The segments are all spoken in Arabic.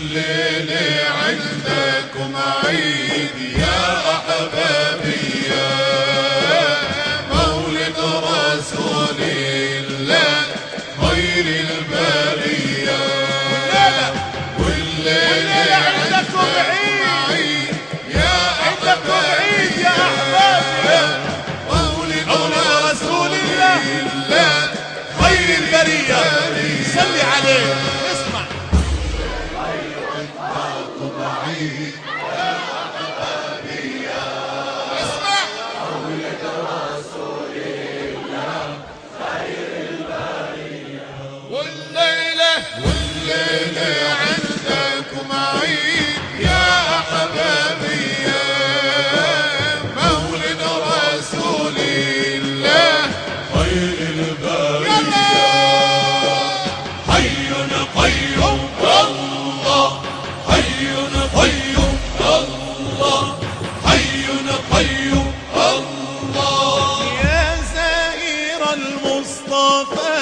والليلة عندكم عيد يا أحبابي، يا مولد رسول الله خير البرية. والليلة عندكم عيد يا أحبابي، يا مولد رسول الله خير البرية. صلي عليه. اسمع اسمع مولد رسول الله خير البرية. والليلة عندكم عيد يا أحبابي، يا مولد رسول الله خير البرية. حي قيوم الله، حي قيوم الله، حي قيوم الله. يا زائر المصطفى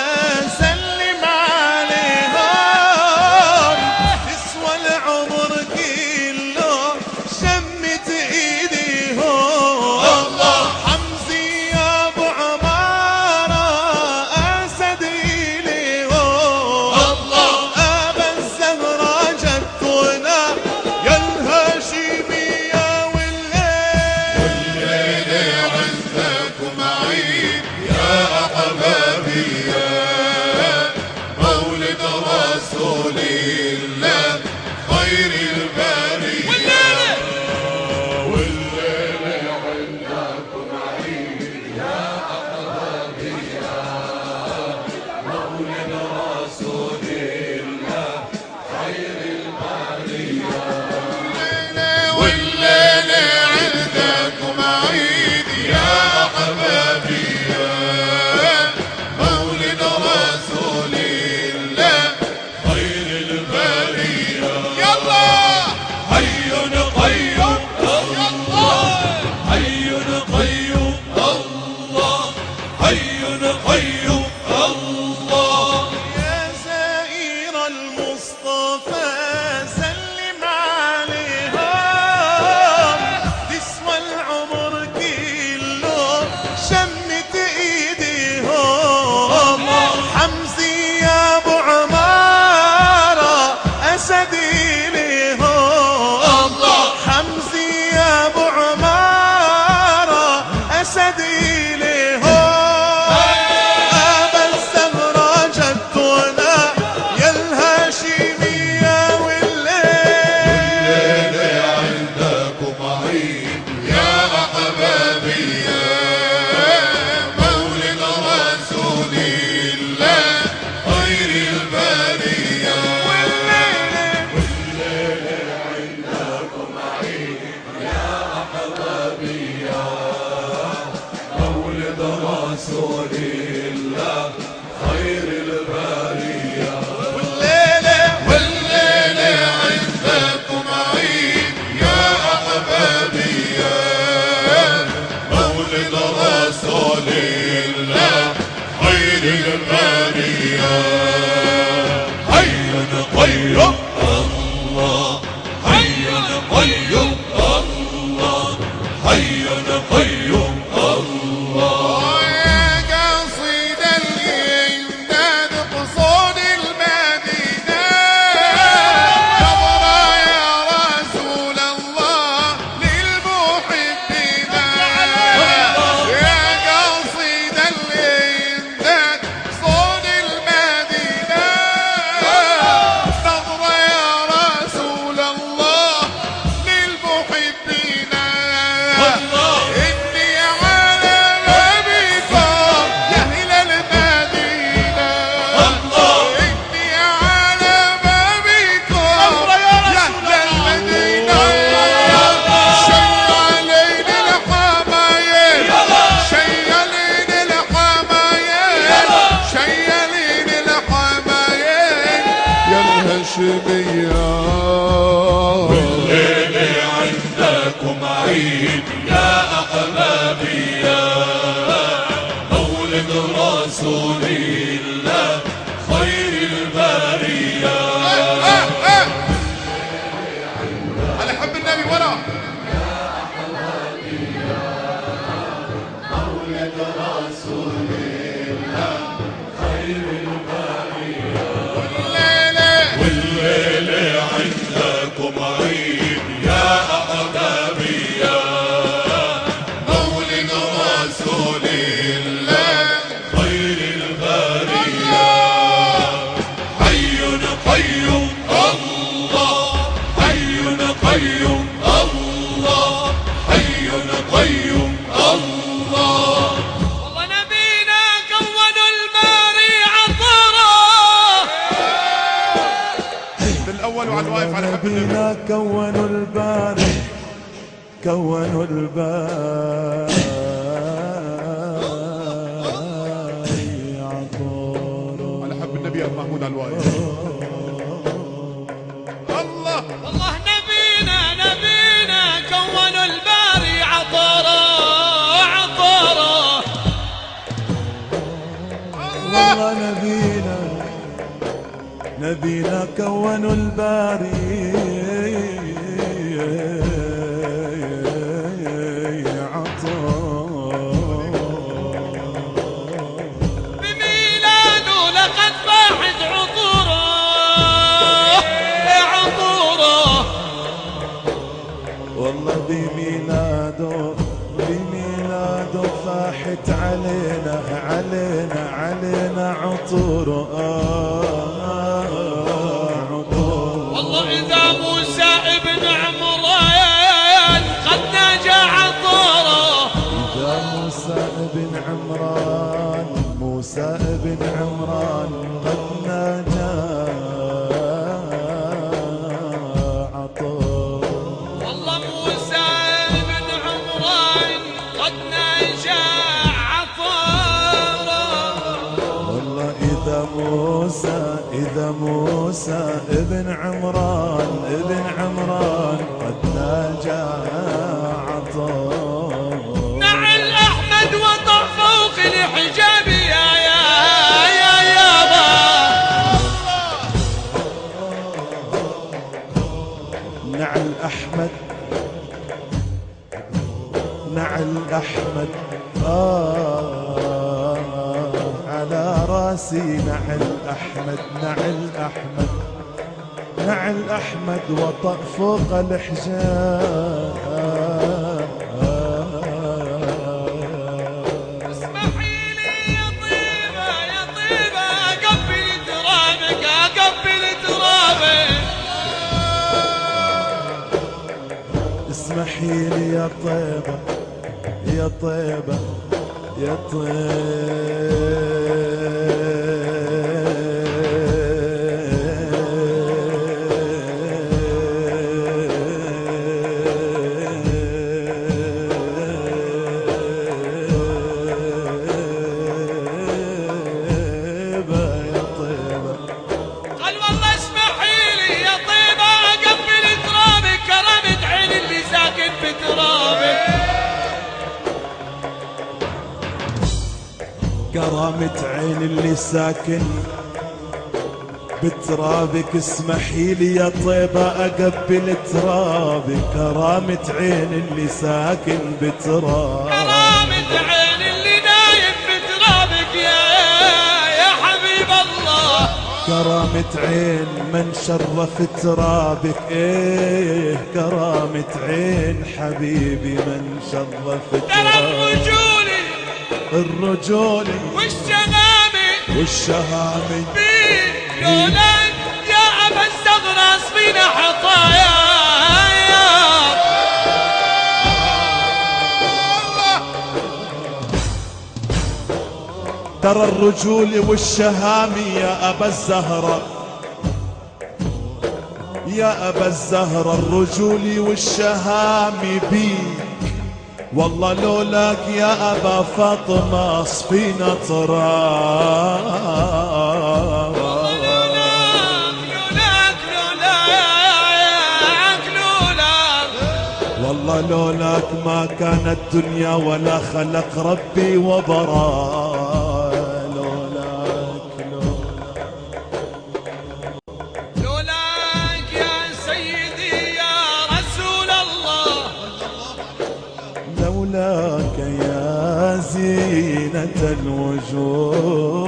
سلم عليهم، تسوى العمر كله شمت ايديهم. الله حمزي يا ابو عمارة اسد اليهم. الله ابا الزهرة جدنا يا الهاشمية. والليلة عندكم عيد يا أحبابي، يا مولد رسول الله خير البرية. والليلة عندكم عيد يا أحبابي، يا مولد رسول الله خير البرية. والليلة عندكم عيد يا أحبابي، يا مولد رسول الله خير البرية. يلا حي قيوم الله، حي قيوم الله، حي قيوم الله. يا زائر المصطفى سلم عليهم، تسوى العمر كله شمت ايديهم. حمزي يا ابو عمارة اسد اليهم. حمزي يا ابو عمارة اسد اليهم. ابا الزهرة جدنا يا الهاشمية. الليلة عندكم عيد يا أحبابي، يا مولد رسول الله خير البرية. والليلة عندكم عيد يا أحبابي، يا مولد رسول الله خير البرية. والليلة عندكم عيد يا أحبابي، يا مولد رسول الله خير البرية. حي قيوم الله، حي قيوم الله، حي قيوم الله. يا قصيد الإمداد قصود المدينة، نظرة يا رسول الله للمحبين. يا قصيد الإمداد قصود المدينة، نظرة يا رسول الله للمحبين. إني على بابكم يا أهل المدينة، إني على بابكم يا أهل المدينة. شيالين الحمايل، شيالين الحمايل، شيالين الحمايل يا الهاشمية. والليلة عندكم عيد يا أحبابي، يا مولد رسول الله خير البرية. ورا. مولد رسول الله خير البرية. والليلة عندكم عيد يا أحبابي يا مولد رسول الله خير البرية. حي قيوم الله، حي قيوم الله، حي قيوم الله. والله نبينا كون الباري عطره بالأول وعلى الواقف على حب النبي. نبينا كونوا الباري، كونوا الباري عطره. على حب النبي يا محمود على الواقف. الله والله نبينا كون الباري عطره عطره. والله نبينا كونوا الباري عطره. بميلاده لقد فاحت عطوره عطوره. والله بميلاده فاحت علينا عطور عطور. والله إذا موسى ابن عمران قد ناجى عطوره. إذا موسى ابن عمران قد ناجى عطور. والله موسى ابن عمران قد ناجى عطوره. والله إذا موسى ابن عمران قد ناجى عطور. نعل أحمد وطع فوق الحجاب يا يابا. نعل أحمد على راسي نعل أحمد وطأ فوق الحجاب. اسمحي لي يا طيبة أقبل ترابك. اسمحي لي يا طيبة قال والله اسمحي لي يا طيبة أقبل ترابك. كرامة عين اللي ساكن في ترابك. كرامة عين اللي ساكن بترابك. اسمحي لي يا طيبة أقبل ترابك. كرامة عين اللي ساكن بترابك. كرامة عين اللي نايم في ترابك يا حبيب الله. كرامة عين من شرف ترابك. ايه كرامة عين حبيبي من شرف ترى ترابك. الرجولي والشهامي لولاك يا أبا الزغرة صفينا حطايا. ترى الرجول والشهامي يا أبا الزهرة، يا أبا الزهرة الرجول والشهامي بيك. والله لولاك يا أبا فاطمة صفينا تراب. والله لولاك ما كانت دنيا ولا خلق ربي وبرا. لولاك يا سيدي يا رسول الله. زينة الوجود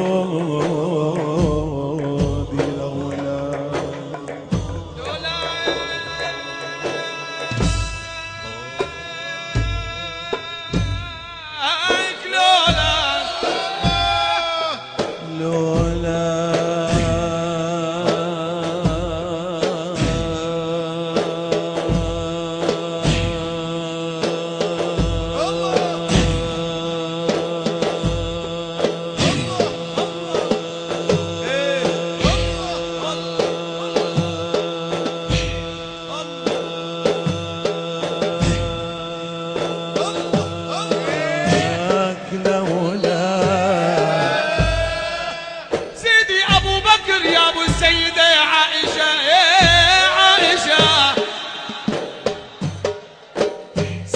لولا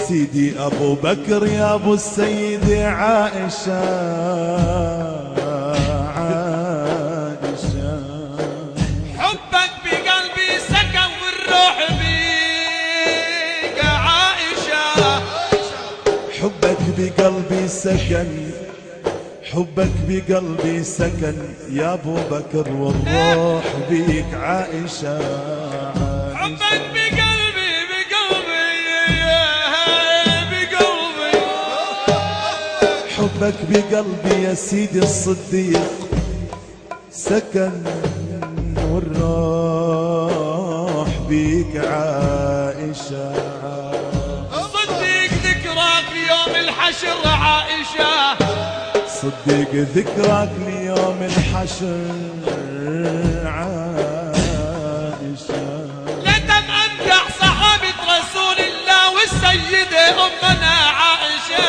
سيدي أبو بكر يا أبو السيدة عائشة عائشة حبك بقلبي سكن والروح بيك عائشة حبك بقلبي سكن حبك بقلبي سكن يا أبو بكر والروح بيك عائشة حبك بقلبي حبك بقلبي يا سيدي الصديق سكن والروح بيك عائشة صديق ذكراك ليوم الحشر عائشة صديق ذكراك ليوم الحشر عائشة لتم أمدح صحابة رسول الله والسيدة أمنا عائشة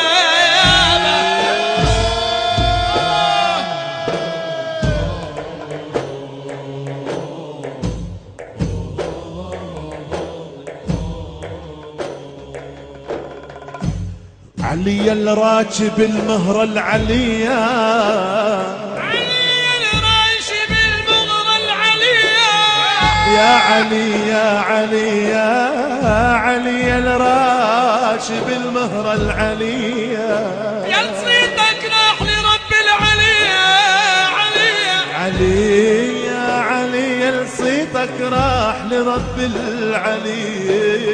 علي الراكب المهر العليا علي الراشب المغرى العليا يا علي يا علي يا علي الراكب المهر العليا يا صيتك راح لرب العليا عليا علي يا علي صيتك راح لرب العليا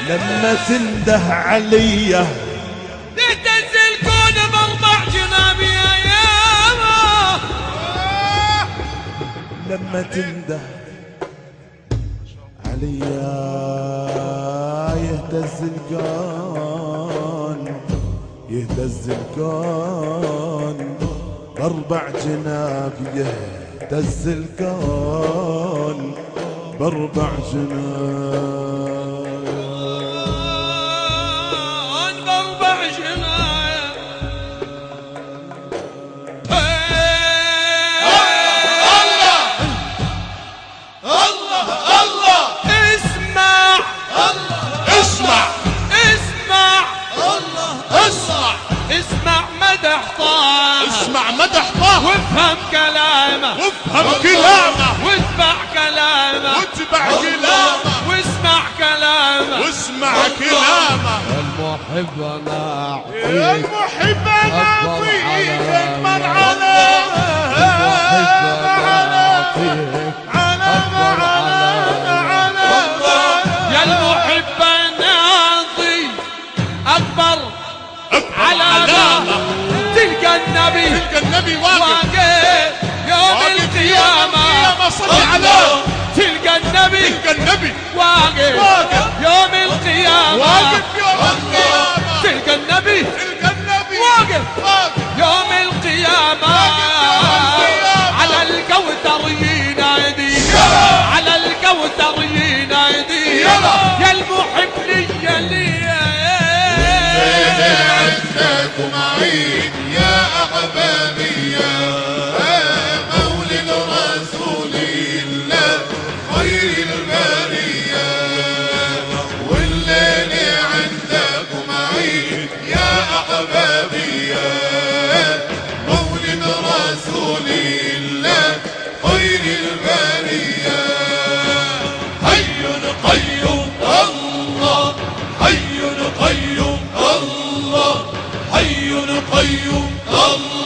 لما تنده علي تهتز الكون باربع جناب يا ياما لما تنده علي يهتز الكون يهتز الكون باربع جناب يهتز الكون باربع جناب اسمع مدح طه وافهم كلامه وافهم كلامه واتبع كلامه واتبع كلامه واسمع كلامه واسمع كلامه المحب انا يا المحب انا اعطيك اكبر يا المحب انا اعطيك اكبر علامه تلقى النبي واقف يوم القيامة صل على تلقى النبي واقف يوم القيامة تلقى النبي واقف يوم القيامة على الكوثر ينادي على الكوثر ينادي يا المحب لي عندكم عيد يا أحبابي يا مولد رسول الله خير البرية والليل عندكم عيد يا أحبابي الله